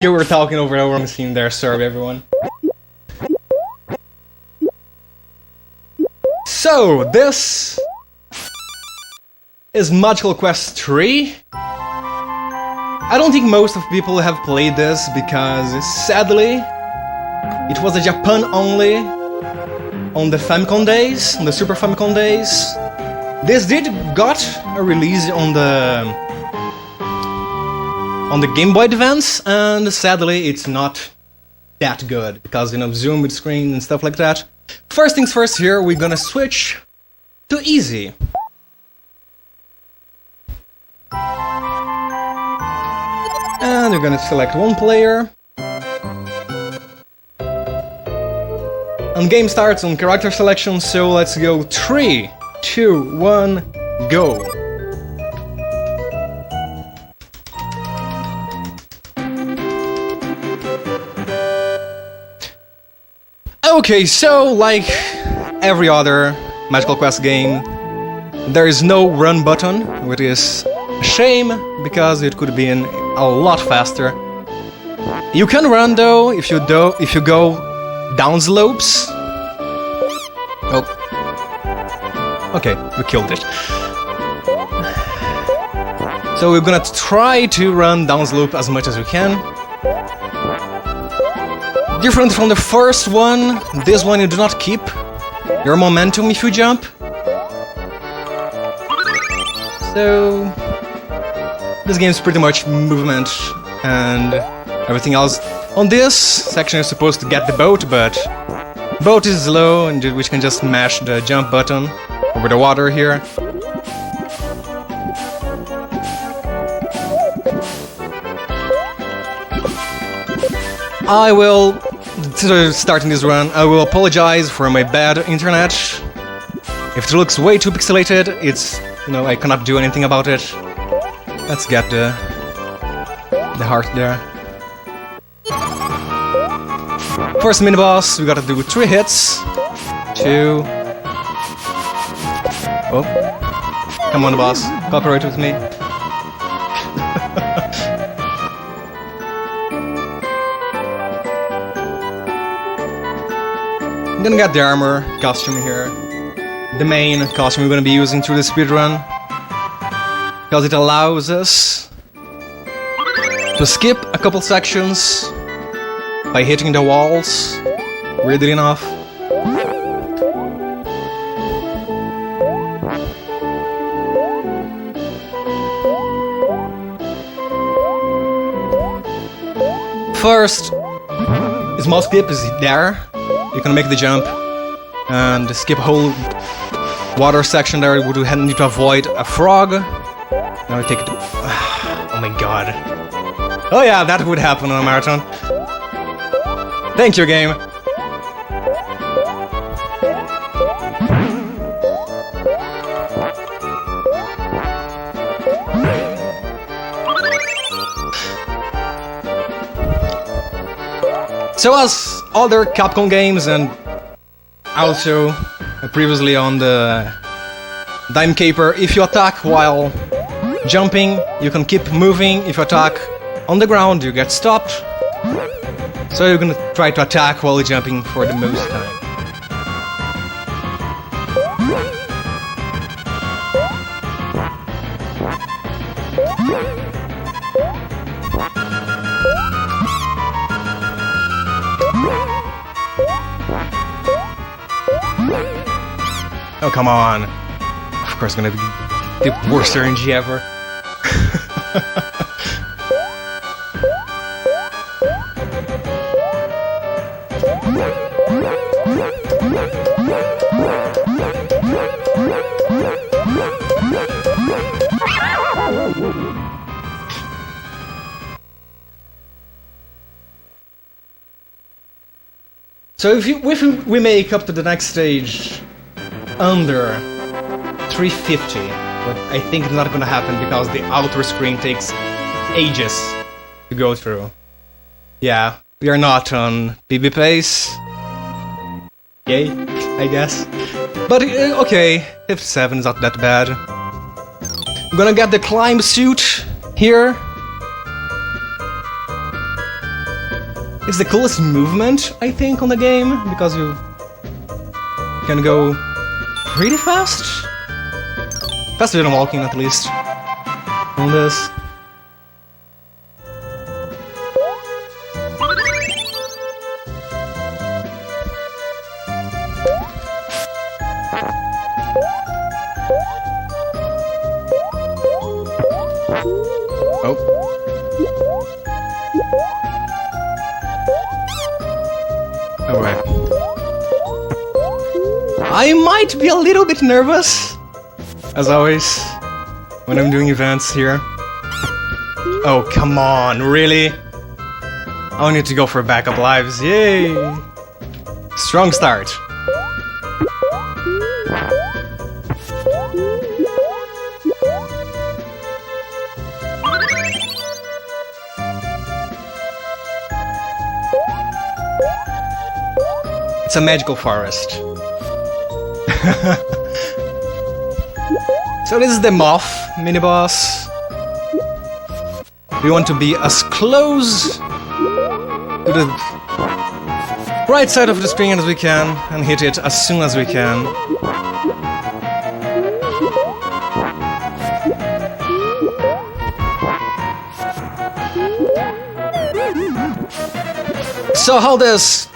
You were talking over the wrong scene there, sorry everyone. So, this is Magical Quest 3. I don't think most of people have played this because, sadly, it was a Japan only on the Famicom days, on the Super Famicom days. This did got a release on the Game Boy Advance, and sadly it's not that good because, you know, zoom with screen and stuff like that. First things first, here we're gonna switch to easy. And we're gonna select one player. And game starts on character selection, so let's go 3, 2, 1, go! Okay, so like every other Magical Quest game, there is no run button, which is a shame because it could have been a lot faster. You can run though if you go down slopes. Oh. Okay, we killed it. So we're gonna try to run down slope as much as we can. Different from the first one, this one you do not keep your momentum if you jump. So this game is pretty much movement and everything else. On this section you're supposed to get the boat, but boat is slow and we can just mash the jump button over the water here. I will, starting this run, I will apologize for my bad internet. If it looks way too pixelated, it's, you know, I cannot do anything about it. Let's get the heart there. First mini-boss, we gotta do 3 hits. 2... Oh. Come on, boss. Cooperate with me. I'm gonna get the armor costume here. The main costume we're gonna be using through the speedrun. Because it allows us to skip a couple sections by hitting the walls, weirdly enough. First, small skip is there. You can make the jump and skip a whole water section there. You would need to avoid a frog. Now we take it. Oh my god. Oh yeah, that would happen on a marathon. Thank you, game. So as other Capcom games and also previously on the Dime Caper, if you attack while jumping, you can keep moving. If you attack on the ground, you get stopped. So you're gonna try to attack while jumping for the most time. Oh, come on. Of course, gonna be the worst RNG ever. So if we make up to the next stage under 350, but I think it's not gonna happen because the outer screen takes ages to go through. Yeah, we are not on PB pace. Yay, I guess. But okay, 57 is not that bad. I'm gonna get the climb suit here. It's the coolest movement, I think, on the game, because you can go pretty fast. Faster than walking, at least. On this. Oh. Alright. I might be a little bit nervous, as always, when I'm doing events here. Oh, come on, really? I need to go for backup lives, yay! Strong start. It's a magical forest. So this is the Moth mini-boss. We want to be as close to the right side of the screen as we can and hit it as soon as we can. So how this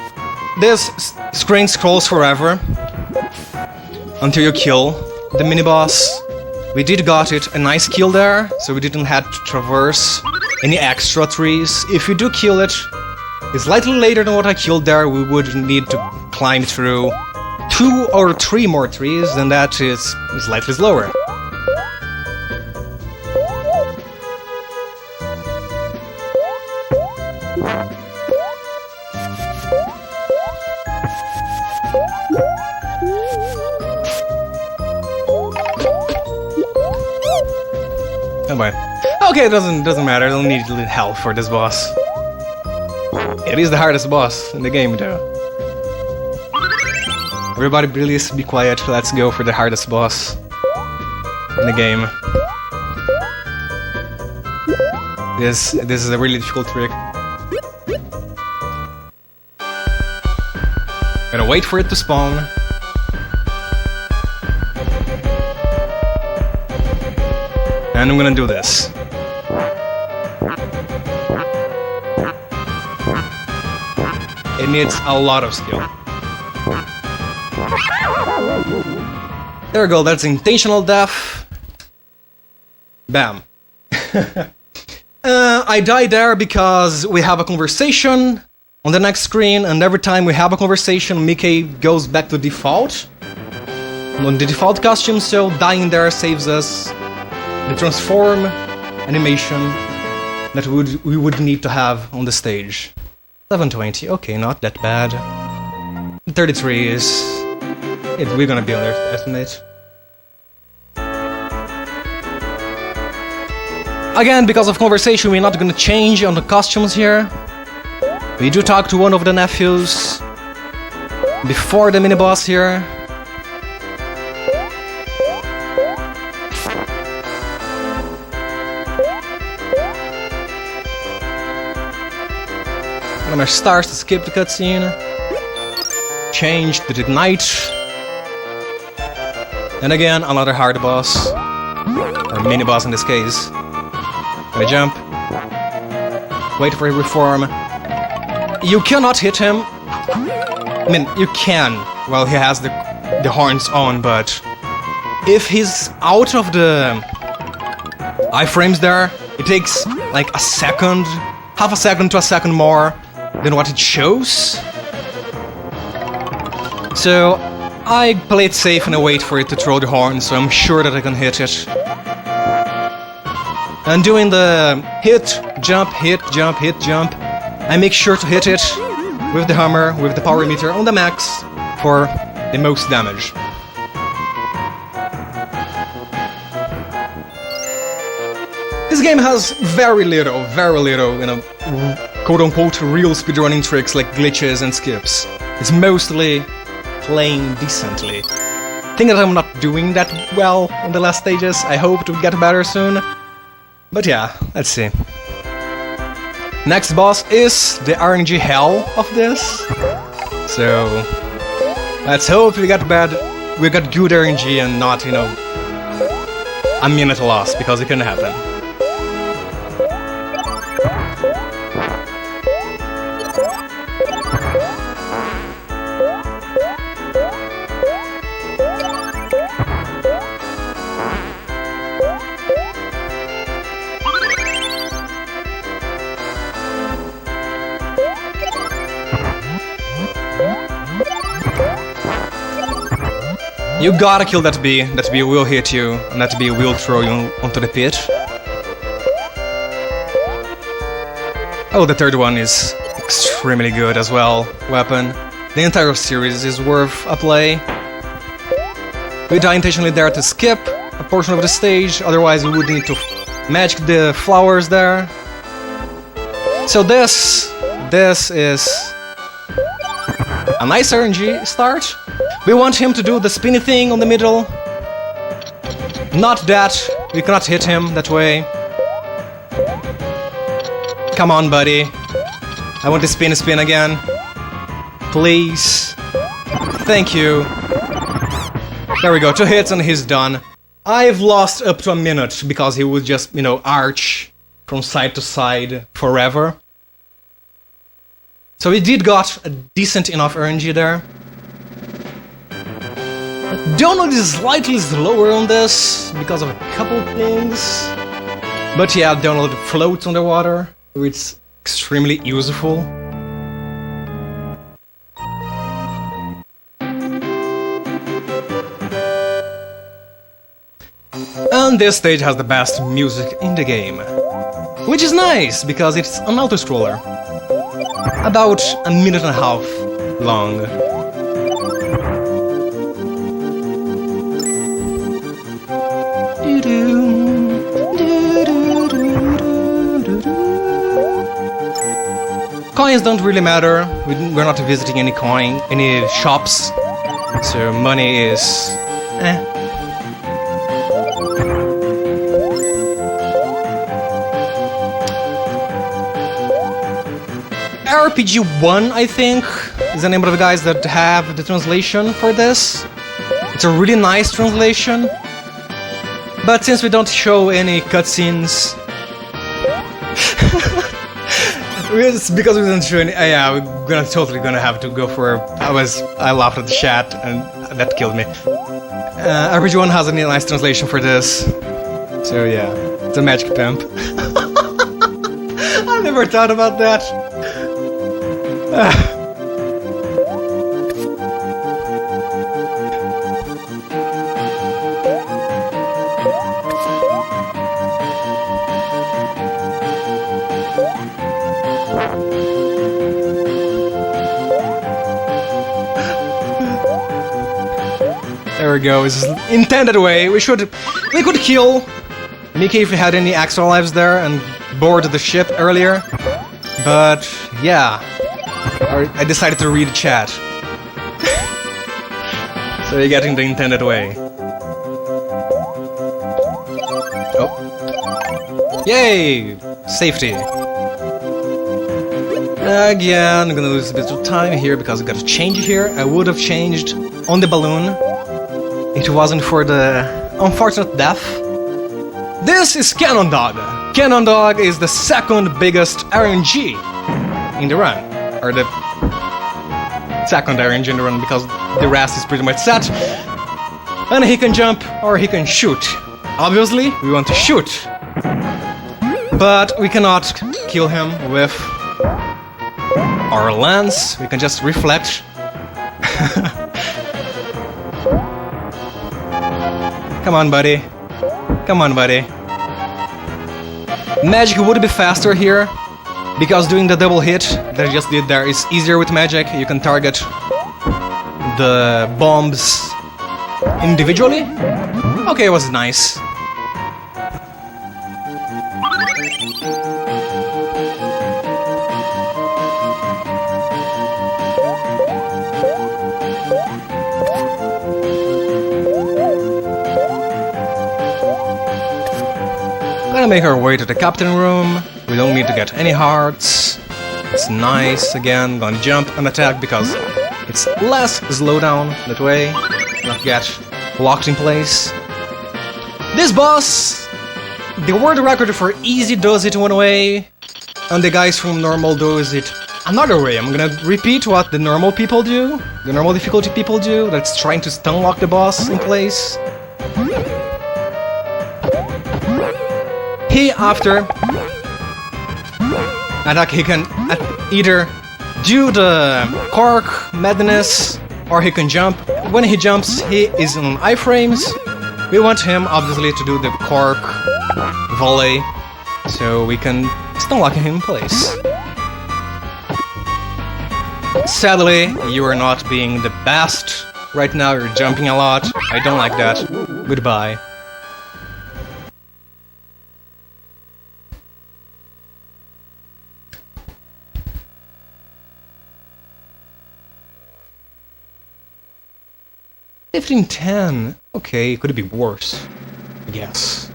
screen scrolls forever until you kill the mini-boss. We did got it a nice kill there, so we didn't have to traverse any extra trees. If you do kill it, it's slightly later than what I killed there. We would need to climb through 2 or 3 more trees, and that is slightly slower. Oh boy. Okay, it doesn't matter. I don't need help for this boss. It is the hardest boss in the game, though. Everybody please be quiet. Let's go for the hardest boss in the game. This is a really difficult trick. Gotta wait for it to spawn. And I'm gonna do this. It needs a lot of skill. There we go, that's intentional death. Bam. I died there because we have a conversation on the next screen, and every time we have a conversation, Mickey goes back to default. On the default costume, so dying there saves us the transform animation that we would need to have on the stage. 720, okay, not that bad. 33 is... we're gonna be underestimate. Again, because of conversation, we're not gonna change on the costumes here. We do talk to one of the nephews before the mini-boss here. I'm gonna start to skip the cutscene. Change to the night. And again, another hard boss. Or mini-boss in this case. Gonna jump. Wait for a reform. You cannot hit him. I mean, you can while he has the horns on, but if he's out of the iframes there, it takes like a second, half a second to a second more than what it shows. So I play it safe and I wait for it to throw the horn, so I'm sure that I can hit it. And doing the hit, jump, hit, jump, hit, jump, I make sure to hit it with the hammer, with the power meter on the max for the most damage. This game has very little, you know, quote-unquote real speedrunning tricks like glitches and skips. It's mostly playing decently. I think that I'm not doing that well in the last stages. I hope to get better soon. But yeah, let's see. Next boss is the RNG hell of this. So let's hope we got good RNG and not, you know, a minute loss, because it can happen. You gotta kill that bee. That bee will hit you, and that bee will throw you onto the pit. Oh, the third one is extremely good as well. Weapon. The entire series is worth a play. We die intentionally there to skip a portion of the stage, otherwise we would need to magic the flowers there. So this is a nice RNG start. We want him to do the spinny thing on the middle. Not that. We cannot hit him that way. Come on, buddy. I want to spin again. Please. Thank you. There we go. 2 hits and he's done. I've lost up to a minute because he would just, you know, arch from side to side forever. So we did got a decent enough RNG there. Donald is slightly slower on this because of a couple things. But yeah, Donald floats underwater, so it's extremely useful. And this stage has the best music in the game. Which is nice, because it's an auto-scroller. About a minute and a half long. Coins don't really matter. We're not visiting any shops, so money is RPG 1, I think, is the name of the guys that have the translation for this. It's a really nice translation. But since we don't show any cutscenes... it's because we don't show any... yeah, we're totally gonna have to go for... I laughed at the chat and that killed me. RPG 1 has a nice translation for this. So yeah, it's a magic pimp. I never thought about that. There we go, it's intended way. We could kill Mickey if we had any extra lives there and board the ship earlier. But yeah, I decided to read chat. So you're getting the intended way. Oh. Yay! Safety. Again, I'm gonna lose a bit of time here because I gotta change here. I would have changed on the balloon. It wasn't for the unfortunate death. This is Cannon Dog. Cannon Dog is the second biggest RNG in the run. Or the second RNG in the run, because the rest is pretty much set. And he can jump or he can shoot. Obviously, we want to shoot. But we cannot kill him with our lance. We can just reflect. Come on, buddy. Come on, buddy. Magic would be faster here, because doing the double hit that I just did there is easier with magic. You can target the bombs individually. Okay, it was nice. Gonna make our way to the captain room. We don't need to get any hearts. It's nice. Again, gonna jump and attack because it's less slowdown that way. Not get locked in place. This boss, the world record for easy does it one way, and the guys from normal does it another way. I'm gonna repeat what the normal people do, the normal difficulty people do, that's trying to stun lock the boss in place. He, after attack, he can either do the cork madness, or he can jump. When he jumps, he is on iframes. We want him, obviously, to do the cork volley, so we can stun lock him in place. Sadly, you are not being the best right now, you're jumping a lot. I don't like that. Goodbye. $15.10. Okay, could it be worse? I guess.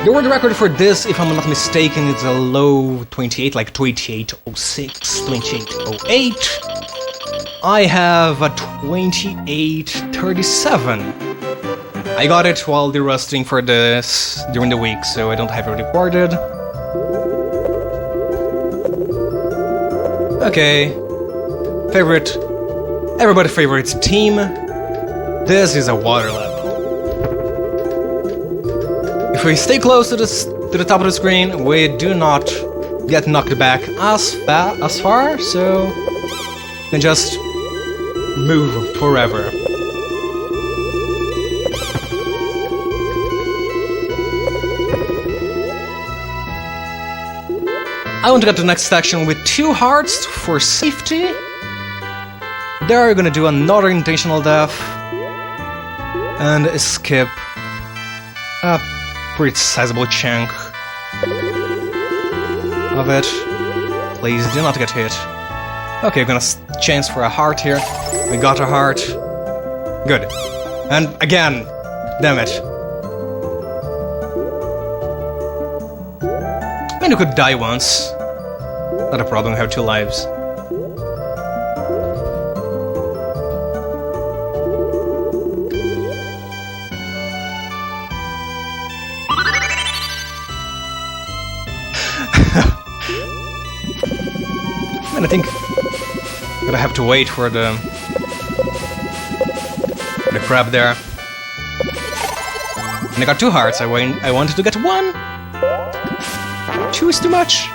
The world record for this, if I'm not mistaken, is a low 28, like 2806, 2808. I have a 2837. I got it while derusting for this during the week, so I don't have it recorded. Okay. Favorite. Everybody's favorite team. This is a water level. If we stay close to the top of the screen, we do not get knocked back as far, so we can just move forever. I want to get to the next section with 2 hearts for safety. There we're gonna do another intentional death and skip a pretty sizable chunk of it. Please do not get hit. Okay, we're gonna chance for a heart here. We got a heart. Good. And again, damn it. I mean, you could die once. Not a problem, we have 2 lives. And I think I'm gonna have to wait for the crab there. And I got 2 hearts. I wanted to get 1. 2 is too much.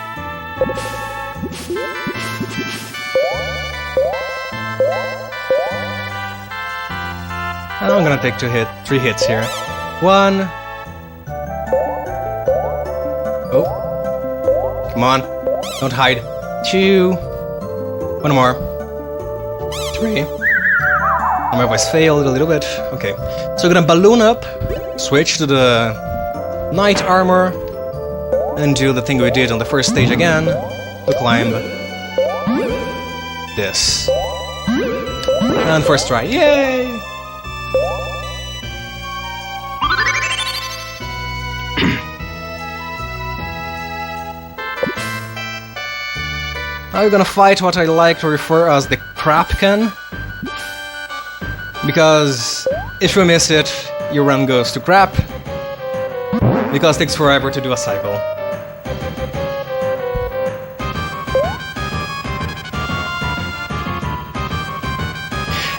I'm gonna take 3 hits here. 1. Oh. Come on. Don't hide. 2. 1 more. 3. I my voice failed a little bit. Okay. So I'm gonna balloon up, switch to the knight armor, and do the thing we did on the first stage again, to climb this. And first try. Yay! Now we're gonna fight what I like to refer as the crap can. Because if you miss it, your run goes to crap. Because it takes forever to do a cycle.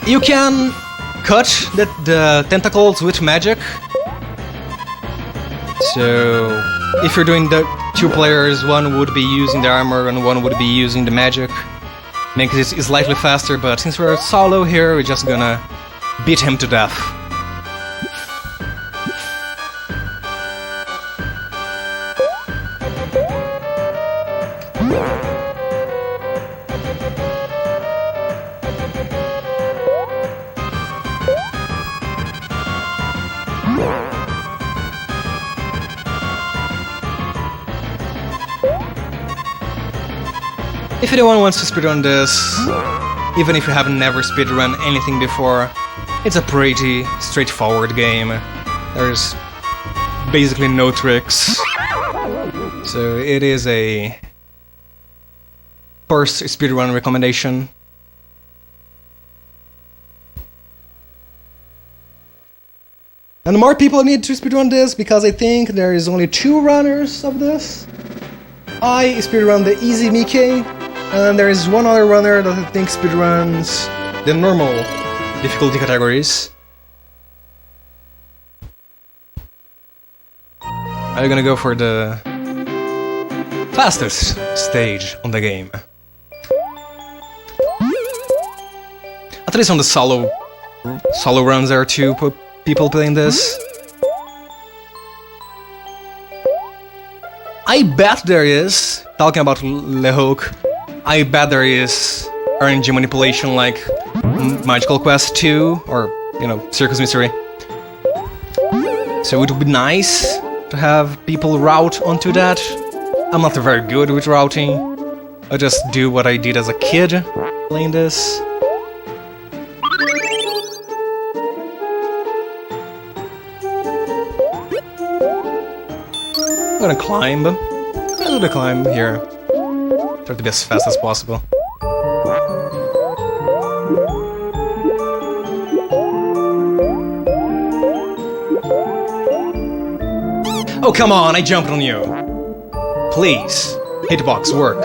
You can cut the tentacles with magic. So if you're doing the 2 players, one would be using the armor and one would be using the magic. Makes it slightly faster, but since we're solo here, we're just gonna beat him to death. If anyone wants to speedrun this, even if you have never speedrun anything before, it's a pretty straightforward game. There's basically no tricks. So it is a first speedrun recommendation. And more people need to speedrun this because I think there is only 2 runners of this. I speedrun the Easy Mickey, and there is one other runner that I think speedruns the normal difficulty categories. I'm gonna go for the fastest stage on the game. At least on the solo runs there are 2 people playing this. I bet there is, talking about Le Hook, I bet there is RNG manipulation like Magical Quest 2 or, you know, Circus Mystery. So it would be nice to have people route onto that. I'm not very good with routing. I just do what I did as a kid playing this. I'm gonna climb. A little bit climb here. Try to be as fast as possible. Oh, come on, I jumped on you. Please, hitbox work.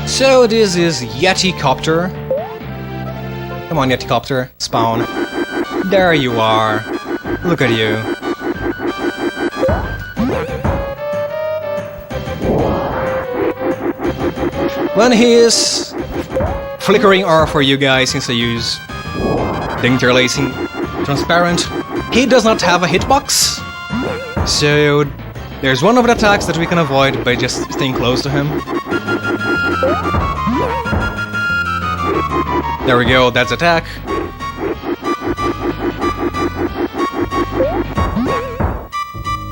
So this is Yeti-copter. Come on, Yeti-copter, spawn. There you are. Look at you. When he is flickering R for you guys, since I use the interlacing transparent, he does not have a hitbox. So there's one of the attacks that we can avoid by just staying close to him. There we go, that's attack.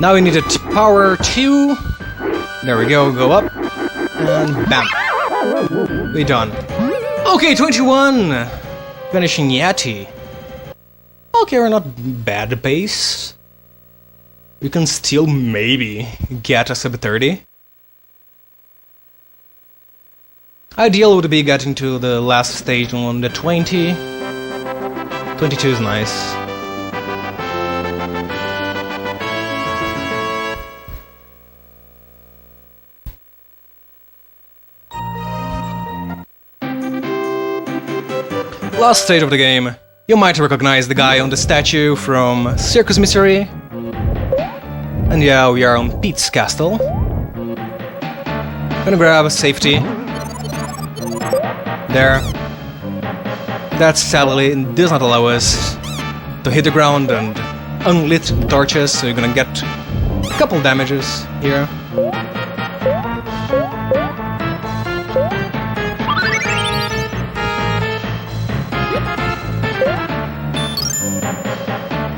Now we need a power 2. There we go up. And bam. We done. Okay, 21! Finishing Yeti. Okay, we're not bad pace. We can still maybe get a sub 30. Ideal would be getting to the last stage on the 20. 22 is nice. Last stage of the game. You might recognize the guy on the statue from Circus Mystery. And yeah, we are on Pete's castle. Gonna grab a safety. There. That sadly does not allow us to hit the ground and unlit torches, so you're gonna get a couple damages here.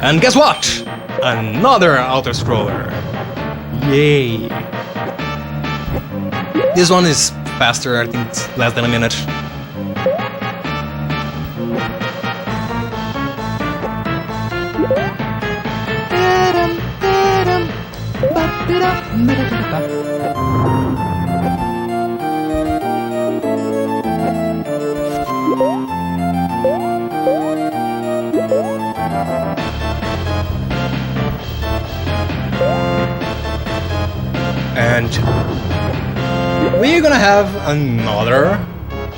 And guess what? Another auto-scroller. Yay. This one is faster, I think it's less than a minute. And we're gonna have another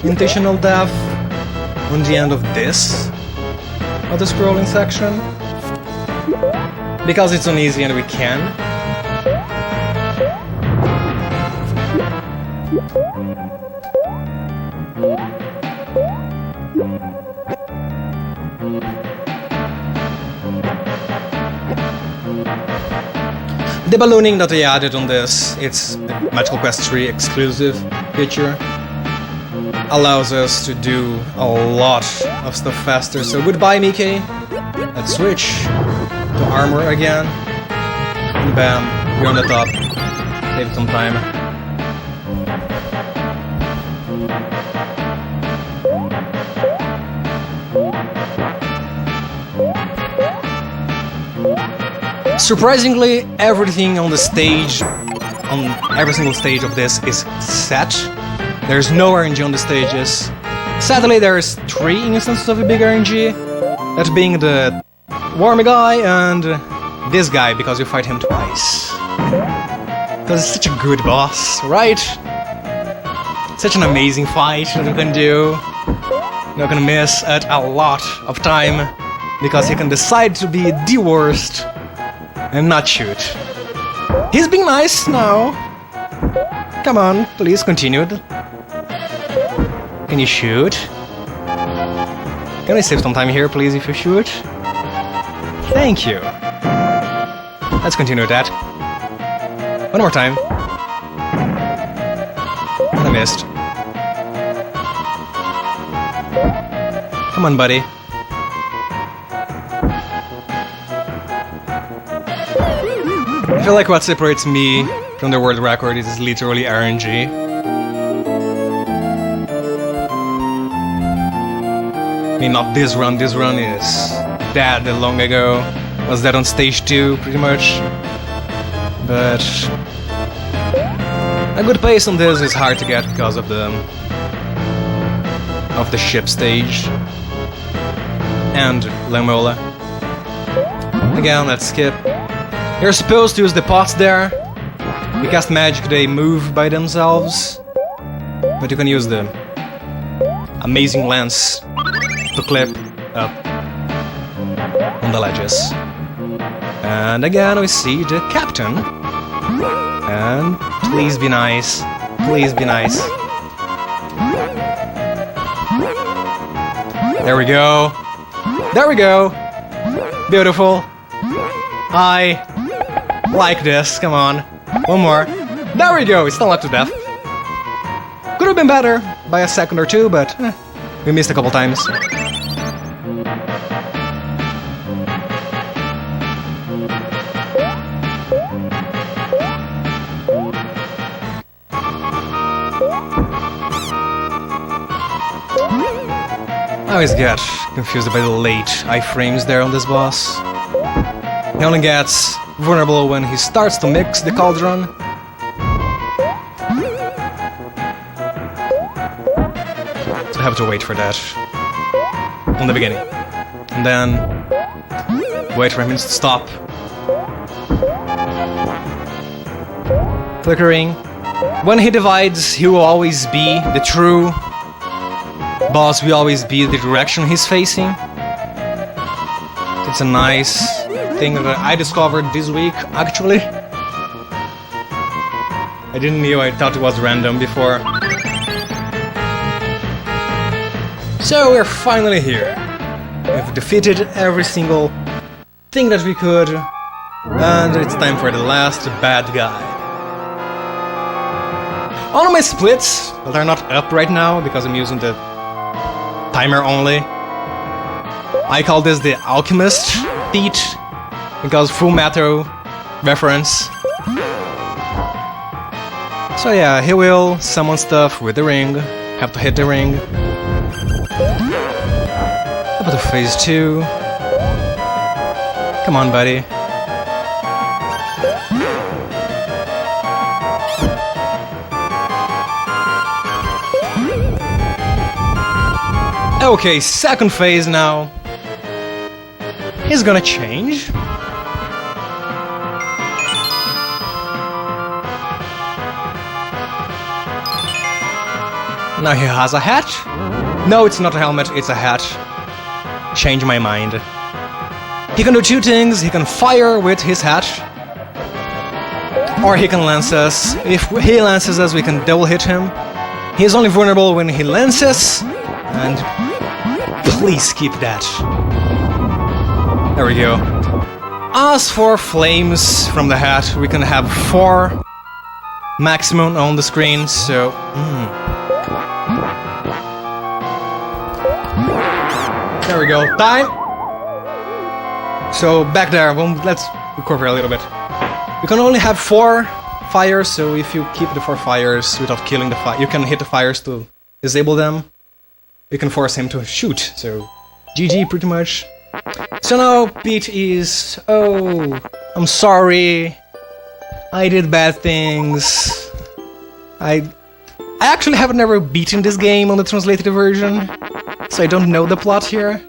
intentional death on the end of this of the scrolling section, because it's uneasy and we can. The ballooning that they added on this, it's a Magical Quest 3 exclusive feature. allows us to do a lot of stuff faster. So goodbye, Mickey. Let's switch to armor again. And bam, we're on the top. Save some time. Surprisingly, everything on the stage, on every single stage of this is set. There's no RNG on the stages. Sadly, there's 3 instances of a big RNG. That being the Wormy guy and this guy, because you fight him twice. Because it's such a good boss, right? Such an amazing fight that you can do. You're gonna miss at a lot of time, because he can decide to be the worst and not shoot. He's being nice now. Come on, please continue. Can you shoot? Can I save some time here, please, if you shoot? Thank you. Let's continue that. One more time. And I missed. Come on, buddy. I feel like what separates me from the world record is literally RNG. I mean, not this run is dead long ago. Was dead on stage 2, pretty much. But a good pace on this is hard to get because of the ship stage. And Lamola. Again, let's skip. You're supposed to use the pots there. You cast magic, they move by themselves. But you can use the amazing lens to clip up on the ledges. And again we see the captain. And please be nice. Please be nice. There we go. There we go. Beautiful. I like this. Come on. One more. There we go. It's not up to death. Could have been better by a second or two, but we missed a couple times. I always get confused by the late iframes there on this boss. He only gets vulnerable when he starts to mix the cauldron. So I have to wait for that on the beginning. And then wait for him to stop. Flickering. When he divides, he will always be the true boss, will always be the direction he's facing. It's a nice thing that I discovered this week, actually. I didn't know, I thought it was random before. So we're finally here. We've defeated every single thing that we could, and it's time for the last bad guy. All of my splits that are not up right now because I'm using the timer only. I call this the Alchemist feat because Full Metal reference. So yeah, he will summon stuff with the ring. Have to hit the ring. Up to phase 2. Come on, buddy. Okay, second phase now. He's gonna change. Now he has a hat. No, it's not a helmet, it's a hat. Change my mind. He can do two things. He can fire with his hat. Or he can lance us. If he lances us, we can double hit him. He's only vulnerable when he lances. And please keep that. There we go. As for flames from the hat, we can have 4 maximum on the screen, so... There we go. Time! So, back there, well, let's recover a little bit. You can only have 4 fires, so if you keep the 4 fires without killing the fire, you can hit the fires to disable them. You can force him to shoot, so GG pretty much. So now Pete is... Oh, I'm sorry. I did bad things. I actually have never beaten this game on the translated version, so I don't know the plot here.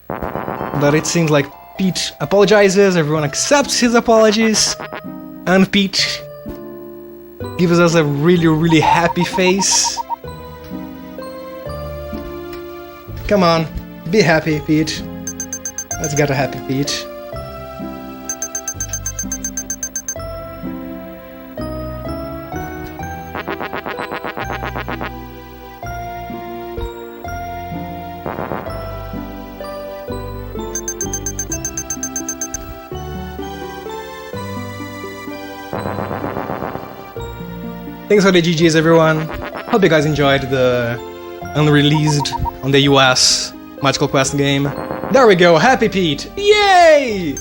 But it seems like Pete apologizes, everyone accepts his apologies, and Pete gives us a really happy face. Come on, be happy, Pete. Let's get a happy Pete. Thanks for the GGs, everyone. Hope you guys enjoyed the unreleased on the US Magical Quest game. There we go, Happy Pete! Yay!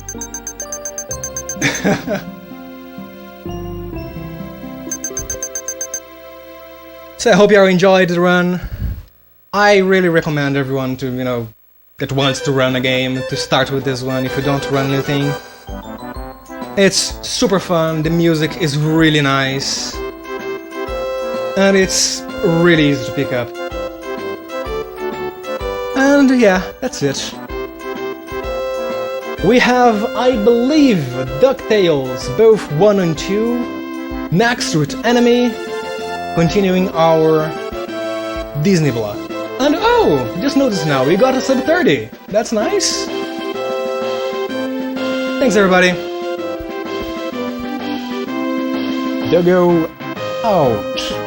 So I hope you all enjoyed the run. I really recommend everyone to, you know, that wants to run a game, to start with this one if you don't run anything. It's super fun, the music is really nice. And it's really easy to pick up. And yeah, that's it. We have, I believe, DuckTales, both 1 and 2, next with Enemy, continuing our Disney block. And oh, just noticed now, we got a sub 30. That's nice. Thanks everybody. Doggo out.